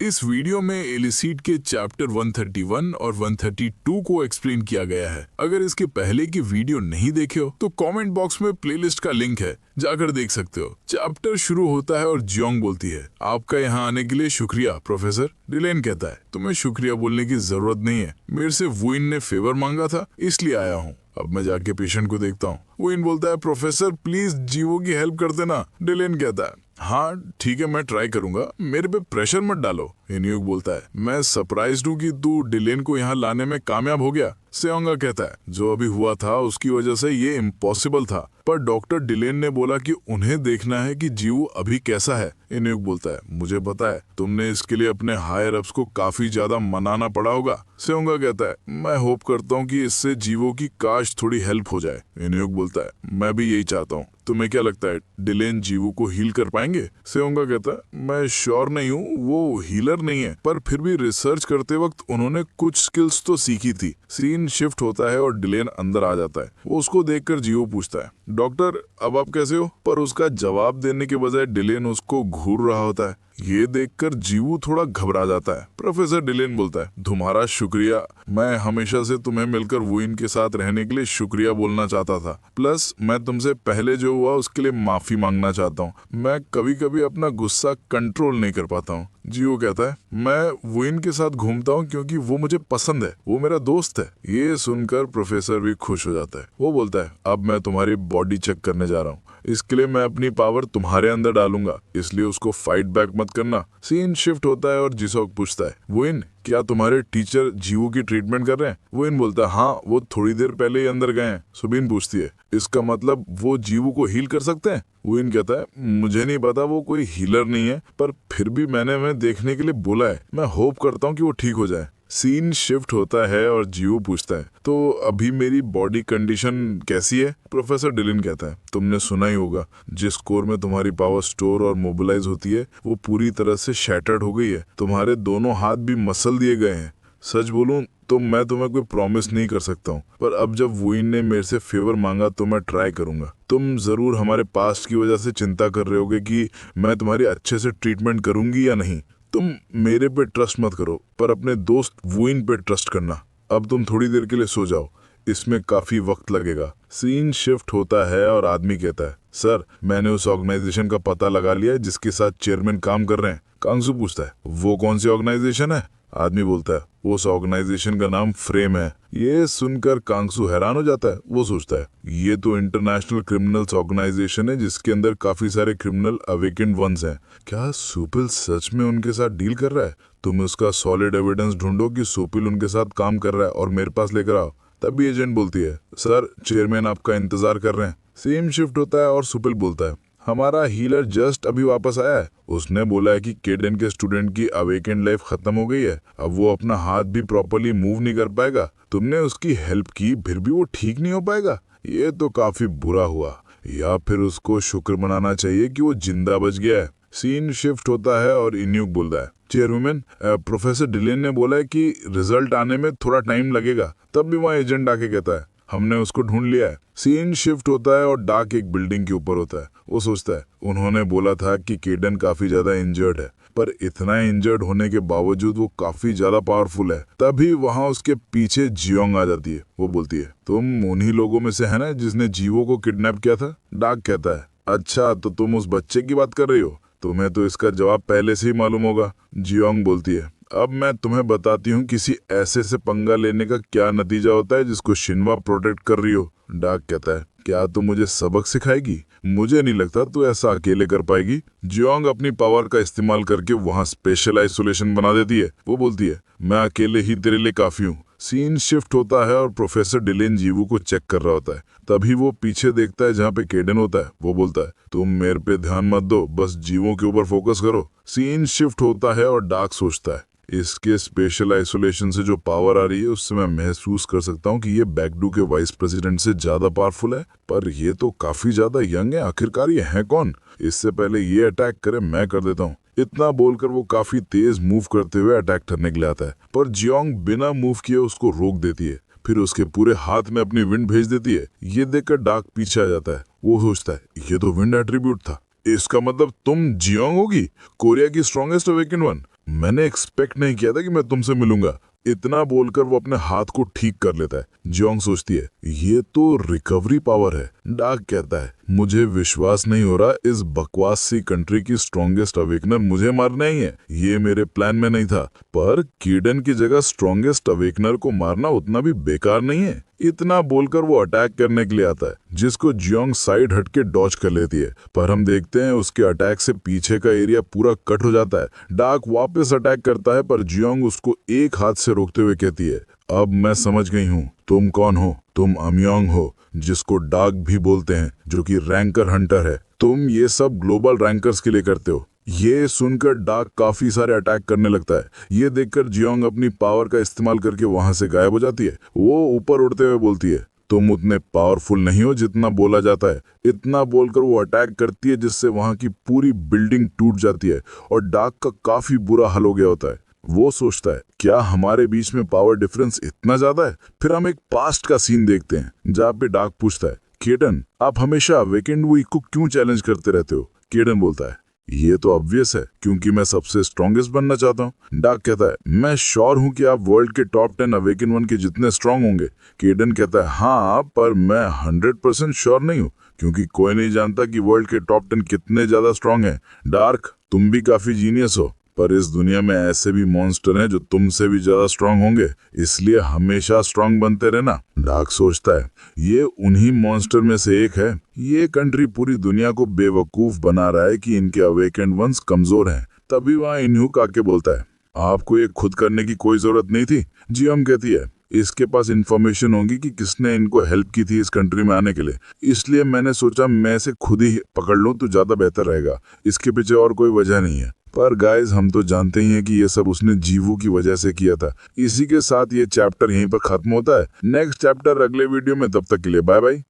इस वीडियो में एलिसीड के चैप्टर 131 और 132 को एक्सप्लेन किया गया है। अगर इसके पहले की वीडियो नहीं देखे हो तो कमेंट बॉक्स में प्लेलिस्ट का लिंक है, जाकर देख सकते हो। चैप्टर शुरू होता है और जियोंग बोलती है, आपका यहाँ आने के लिए शुक्रिया प्रोफेसर। डिलेन कहता है, तुम्हें शुक्रिया बोलने की जरूरत नहीं है, मेरे से वुइन ने फेवर मांगा था इसलिए आया हूँ। अब मैं जाके पेशेंट को देखता हूँ। वुइन बोलता है, प्रोफेसर प्लीज जीवो की हेल्प कर देना। डिलेन कहता है, हाँ ठीक है, मैं ट्राई करूंगा, मेरे पे प्रेशर मत डालो। इन्यूक बोलता है, मैं सरप्राइज्ड हूँ कि तू डिलेन को यहाँ लाने में कामयाब हो गया। सेओंगा कहता है, जो अभी हुआ था उसकी वजह से ये इम्पॉसिबल था, पर डॉक्टर डिलेन ने बोला कि उन्हें देखना है कि जीवो अभी कैसा है। इन्यूक बोलता है, मुझे पता है, तुमने इसके लिए अपने हायर अप्स को काफी ज्यादा मनाना पड़ा होगा। सेओंगा कहता है, मैं होप करता हूँ कि इससे जीवो की काश थोड़ी हेल्प हो जाए। इन्यूक बोलता है, मैं भी यही चाहता हूँ। तुम्हें क्या लगता है, डिलेन जीवो को हील कर पाएंगे? सेओंगा कहता है, मैं श्योर नहीं हूँ, वो हीलर नहीं है, पर फिर भी रिसर्च करते वक्त उन्होंने कुछ स्किल्स तो सीखी थी। सीन शिफ्ट होता है और डिलेन अंदर आ जाता है। वो उसको देखकर जीवो पूछता है, डॉक्टर अब आप कैसे हो? पर उसका जवाब देने के बजाय डिलेन उसको घूर रहा होता है। ये देखकर जीवू थोड़ा घबरा जाता है। प्रोफेसर डिलेन बोलता है, तुम्हारा शुक्रिया, मैं हमेशा से तुम्हें मिलकर वुइन के साथ रहने के लिए शुक्रिया बोलना चाहता था। प्लस मैं तुमसे पहले जो हुआ उसके लिए माफी मांगना चाहता हूँ। मैं कभी कभी अपना गुस्सा कंट्रोल नहीं कर पाता हूँ। जीवो कहता है, मैं वुइन के साथ घूमता हूँ क्योंकि वो मुझे पसंद है, वो मेरा दोस्त है। ये सुनकर प्रोफेसर भी खुश हो जाता है। वो बोलता है, अब मैं तुम्हारी बॉडी चेक करने जा रहा हूँ, इसके लिए मैं अपनी पावर तुम्हारे अंदर डालूंगा, इसलिए उसको फाइट बैक मत करना। सीन शिफ्ट होता है और जिसोक पूछता है, वुइन क्या तुम्हारे टीचर जीवो की ट्रीटमेंट कर रहे हैं? वुइन बोलता है, हाँ वो थोड़ी देर पहले ही अंदर गए हैं। सुबिन पूछती है, इसका मतलब वो जीवो को हील कर सकते हैं? वुइन कहता है, मुझे नहीं पता, वो कोई हीलर नहीं है, पर फिर भी मैंने देखने के लिए बोला है। मैं होप करता हूँ कि वो ठीक हो जाए। सीन शिफ्ट होता है और जीवो पूछता है, तो अभी मेरी बॉडी कंडीशन कैसी है? प्रोफेसर डिलेन कहता है, तुमने सुना ही होगा, जिस कोर में तुम्हारी पावर स्टोर और मोबिलाइज होती है वो पूरी तरह से शैटर्ड हो गई है। तुम्हारे दोनों हाथ भी मसल दिए गए हैं। सच बोलूं तो मैं तुम्हें कोई प्रॉमिस नहीं कर सकता हूँ, पर अब जब वुइन ने मेरे से फेवर मांगा तो मैं ट्राई करूंगा। तुम जरूर हमारे पास्ट की वजह से चिंता कर रहे होगे कि मैं तुम्हारी अच्छे से ट्रीटमेंट करूंगी या नहीं। तुम मेरे पे ट्रस्ट मत करो, पर अपने दोस्त वुइन पे ट्रस्ट करना। अब तुम थोड़ी देर के लिए सो जाओ, इसमें काफी वक्त लगेगा। सीन शिफ्ट होता है और आदमी कहता है, सर मैंने उस ऑर्गेनाइजेशन का पता लगा लिया है जिसके साथ चेयरमैन काम कर रहे हैं। कांगसू पूछता है, वो कौन सी ऑर्गेनाइजेशन है? आदमी बोलता है, उस ऑर्गेनाइजेशन का नाम फ्रेम है। ये सुनकर कांगसू हैरान हो जाता है। वो सोचता है, ये तो इंटरनेशनल क्रिमिनल्स ऑर्गेनाइजेशन है जिसके अंदर काफी सारे क्रिमिनल अवेकेंड वंस हैं। क्या सुपिल सच में उनके साथ डील कर रहा है? तुम उसका सॉलिड एविडेंस ढूंढो कि सुपिल उनके साथ काम कर रहा है और मेरे पास लेकर आओ। तभी एजेंट बोलती है, सर चेयरमैन आपका इंतजार कर रहे हैं। सेम शिफ्ट होता है और सुपिल बोलता है, हमारा हीलर जस्ट अभी वापस आया है। उसने बोला है कि केडन के स्टूडेंट की अवेकेंड लाइफ खत्म हो गई है, अब वो अपना हाथ भी प्रॉपर्ली मूव नहीं कर पाएगा। तुमने उसकी हेल्प की फिर भी वो ठीक नहीं हो पाएगा, ये तो काफी बुरा हुआ। या फिर उसको शुक्र मनाना चाहिए कि वो जिंदा बच गया है। सीन शिफ्ट होता है और इन्यूक बोल रहा है, चेयरवुमेन प्रोफेसर डिलेन ने बोला है कि रिजल्ट आने में थोड़ा टाइम लगेगा। तब भी वहाँ एजेंट आके कहता है, हमने उसको ढूंढ लिया है। सीन शिफ्ट होता है और डार्क एक बिल्डिंग के ऊपर होता है। वो सोचता है, उन्होंने बोला था कि केडन काफी ज्यादा इंजर्ड है, पर इतना इंजर्ड होने के बावजूद वो काफी ज्यादा पावरफुल है। तभी वहाँ उसके पीछे जियोंग आ जाती है। वो बोलती है, तुम उन्हीं लोगों में से है ना जिसने जीवो को किडनैप किया था? डार्क कहता है, अच्छा तो तुम उस बच्चे की बात कर रही हो, तुम्हें तो इसका जवाब पहले से ही मालूम होगा। जियोंग बोलती है, अब मैं तुम्हें बताती हूँ किसी ऐसे से पंगा लेने का क्या नतीजा होता है जिसको शिनवा प्रोटेक्ट कर रही हो। डार्क कहता है, क्या तुम मुझे सबक सिखाएगी? मुझे नहीं लगता तू ऐसा अकेले कर पाएगी। जियोंग अपनी पावर का इस्तेमाल करके वहाँ स्पेशल आइसोलेशन बना देती है। वो बोलती है, मैं अकेले ही तेरे लिए काफी हूँ। सीन शिफ्ट होता है और प्रोफेसर डिलेन जीवो को चेक कर रहा होता है। तभी वो पीछे देखता है जहाँ पे केडन होता है। वो बोलता है, तुम मेरे पे ध्यान मत दो, बस जीवो के ऊपर फोकस करो। सीन शिफ्ट होता है और डार्क सोचता है, इसके स्पेशल आइसोलेशन से जो पावर आ रही है उससे मैं महसूस कर सकता हूँ कि ये बैकडू के वाइस प्रेसिडेंट से ज्यादा पावरफुल है, पर ये तो काफी ज्यादा यंग है। आखिरकार ये है कौन? इससे पहले ये अटैक करे मैं कर देता हूँ। इतना बोलकर वो काफी तेज मूव करते हुए अटैक करने के लिए आता है, पर जियोंग बिना मूव किए उसको रोक देती है। फिर उसके पूरे हाथ में अपनी विंड भेज देती है। ये देखकर डार्क पीछे आ जाता है। वो सोचता है, ये तो विंड एट्रीब्यूट था, इसका मतलब तुम जियोंग होगी, कोरिया की स्ट्रॉन्गेस्ट अवेकेंड वन। मैंने एक्सपेक्ट नहीं किया था कि मैं तुमसे मिलूंगा। इतना बोलकर वो अपने हाथ को ठीक कर लेता है। जियोंग सोचती है ये तो रिकवरी पावर है। डार्क कहता है मुझे विश्वास नहीं हो रहा, इस बकवास सी कंट्री की स्ट्रॉन्गेस्ट अवेकनर मुझे मारना ही है। ये मेरे प्लान में नहीं था, पर कीडन की जगह स्ट्रॉन्गेस्ट अवेकनर को मारना उतना भी बेकार नहीं है। इतना बोलकर वो अटैक करने के लिए आता है, जिसको जियोंग साइड हट के डॉज कर लेती है। पर हम देखते हैं उसके अटैक से पीछे का एरिया पूरा कट हो जाता है। डार्क वापस अटैक करता है, पर जियोंग उसको एक हाथ से रोकते हुए कहती है अब मैं समझ गई हूँ तुम कौन हो। तुम अमयोंग हो, जिसको डार्क भी बोलते हैं, जो कि रैंकर हंटर है। तुम ये सब ग्लोबल रैंकर्स के लिए करते हो। ये सुनकर डार्क काफी सारे अटैक करने लगता है। ये देखकर जियोंग अपनी पावर का इस्तेमाल करके वहां से गायब हो जाती है। वो ऊपर उड़ते हुए बोलती है तुम उतने पावरफुल नहीं हो जितना बोला जाता है। इतना बोलकर वो अटैक करती है, जिससे वहां की पूरी बिल्डिंग टूट जाती है और डार्क का काफी बुरा हाल हो गया होता है। वो सोचता है क्या हमारे बीच में पावर डिफरेंस इतना ज्यादा है। फिर हम एक पास्ट का सीन देखते हैं, जहाँ पे डार्क पूछता है केडन आप हमेशा वेकेंड वीक को क्यों चैलेंज करते रहते हो। केडन बोलता है ये तो ऑब्वियस है, क्योंकि मैं सबसे स्ट्रॉन्गेस्ट बनना चाहता हूँ। डार्क कहता है मैं श्योर हूँ कि आप वर्ल्ड के टॉप 10 अवेकन वन के जितने स्ट्रांग होंगे। केडन कहता है हाँ, पर मैं 100% श्योर नहीं हूँ, क्योंकि कोई नहीं जानता कि वर्ल्ड के टॉप 10 कितने ज्यादा स्ट्रांग हैं। डार्क तुम भी काफी जीनियस हो, पर इस दुनिया में ऐसे भी मॉन्स्टर हैं जो तुमसे भी ज्यादा स्ट्रांग होंगे, इसलिए हमेशा स्ट्रांग बनते रहना। डार्क सोचता है ये उन्हीं मॉन्स्टर में से एक है। ये कंट्री पूरी दुनिया को बेवकूफ बना रहा है कि इनके अवेकेंड वंस कमजोर हैं। तभी वहाँ इन्ह्यूक आके बोलता है आपको ये खुद करने की कोई जरूरत नहीं थी। जियोंग कहती है इसके पास इंफॉर्मेशन होगी कि किसने इनको हेल्प की थी इस कंट्री में आने के लिए, इसलिए मैंने सोचा मैं इसे खुद ही पकड़ लूं तो ज्यादा बेहतर रहेगा। इसके पीछे और कोई वजह नहीं है। पर गाइस हम तो जानते ही हैं कि ये सब उसने जीवू की वजह से किया था। इसी के साथ ये चैप्टर यहीं पर खत्म होता है। नेक्स्ट चैप्टर अगले वीडियो में, तब तक के लिए बाय बाय।